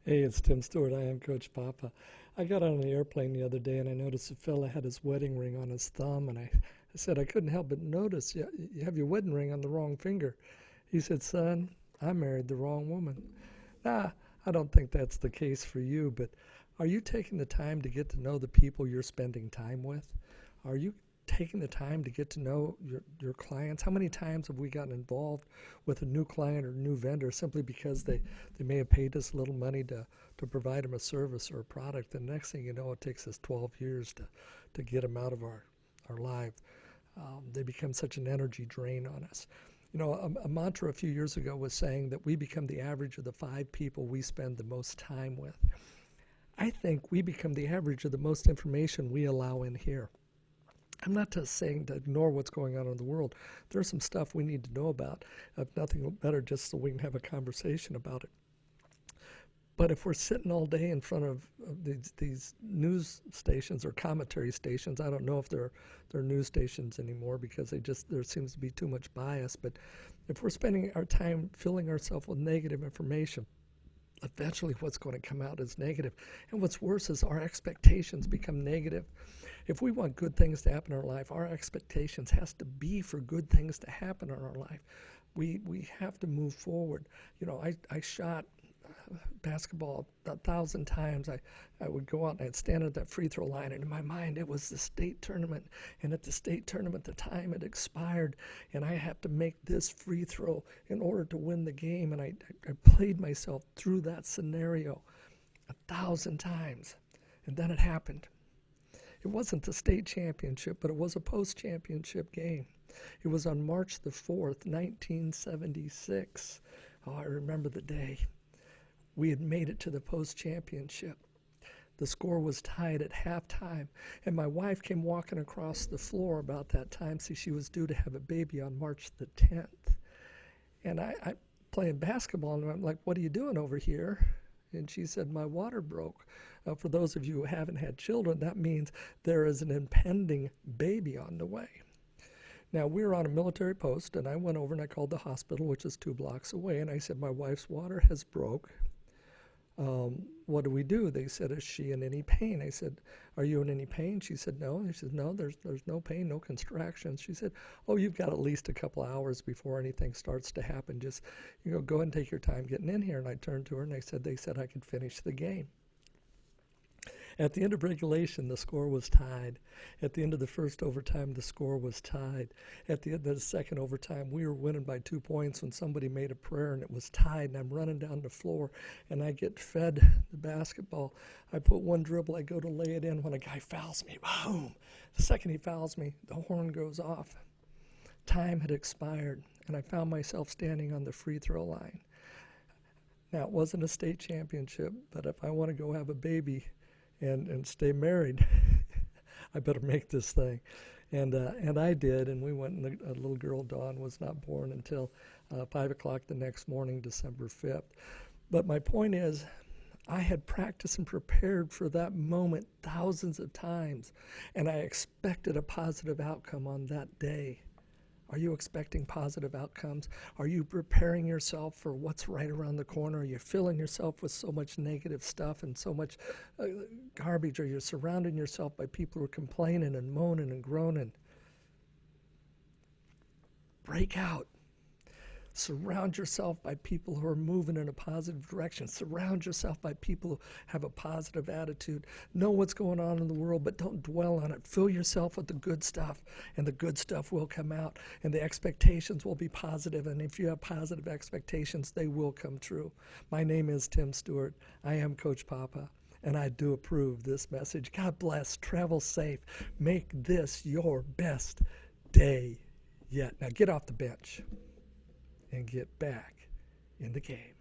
Hey, it's Tim Stewart. I am Coach Papa. I got on an airplane the other day and I noticed a fella had his wedding ring on his thumb, and I said I couldn't help but notice you have your wedding ring on the wrong finger. He said, "Son, I married the wrong woman." Nah, I don't think that's the case for you, but are you taking the time to get to know the people you're spending time with? Are you taking the time to get to know your clients? How many times have we gotten involved with a new client or new vendor simply because they may have paid us a little money to provide them a service or a product, and the next thing you know, it takes us 12 years to get them out of our life. They become such an energy drain on us. You know, a mantra a few years ago was saying that we become the average of the 5 people we spend the most time with. I think we become the average of the most information we allow in here. I'm not just saying to ignore what's going on in the world. There's some stuff we need to know about. If nothing better, just so we can have a conversation about it. But if we're sitting all day in front of these news stations or commentary stations, I don't know if they're news stations anymore because there seems to be too much bias. But if we're spending our time filling ourselves with negative information, eventually what's going to come out is negative. And what's worse is our expectations become negative. If we want good things to happen in our life, our expectations has to be for good things to happen in our life. We have to move forward. You know, I shot basketball 1,000 times. I would go out and I'd stand at that free throw line, and in my mind it was the state tournament. And at the state tournament, the time had expired, and I had to make this free throw in order to win the game. And I played myself through that scenario 1,000 times, and then it happened. It wasn't the state championship, but it was a post-championship game. It was on March the 4th, 1976. Oh, I remember the day. We had made it to the post-championship. The score was tied at halftime, and my wife came walking across the floor about that time. See, she was due to have a baby on March the 10th. And I playing basketball, and I'm like, "What are you doing over here?" And she said, "My water broke." For those of you who haven't had children, that means there is an impending baby on the way. Now, we were on a military post, and I went over and I called the hospital, which is 2 blocks away, and I said, "My wife's water has broke. What do we do?" They said, "Is she in any pain?" I said, "Are you in any pain?" She said, "No." And she said, "No, there's no pain, no contractions." She said, "Oh, you've got at least a couple hours before anything starts to happen. Just, go ahead and take your time getting in here." And I turned to her and they said I could finish the game. At the end of regulation, the score was tied. At the end of the first overtime, the score was tied. At the end of the second overtime, we were winning by 2 points when somebody made a prayer, and it was tied. And I'm running down the floor, and I get fed the basketball. I put one dribble, I go to lay it in when a guy fouls me. Boom! The second he fouls me, the horn goes off. Time had expired, and I found myself standing on the free throw line. Now, it wasn't a state championship, but if I want to go have a baby and stay married, I better make this thing. And I did, and we went, and a little girl, Dawn, was not born until 5 o'clock the next morning, December 5th. But my point is, I had practiced and prepared for that moment thousands of times, and I expected a positive outcome on that day. Are you expecting positive outcomes? Are you preparing yourself for what's right around the corner? Are you filling yourself with so much negative stuff and so much garbage? Are you surrounding yourself by people who are complaining and moaning and groaning? Break out. Surround yourself by people who are moving in a positive direction. Surround yourself by people who have a positive attitude. Know what's going on in the world, but don't dwell on it. Fill yourself with the good stuff, and the good stuff will come out, and the expectations will be positive. And if you have positive expectations, they will come true. My name is Tim Stewart. I am Coach Papa, and I do approve this message. God bless. Travel safe. Make this your best day yet. Now get off the bench and get back in the game.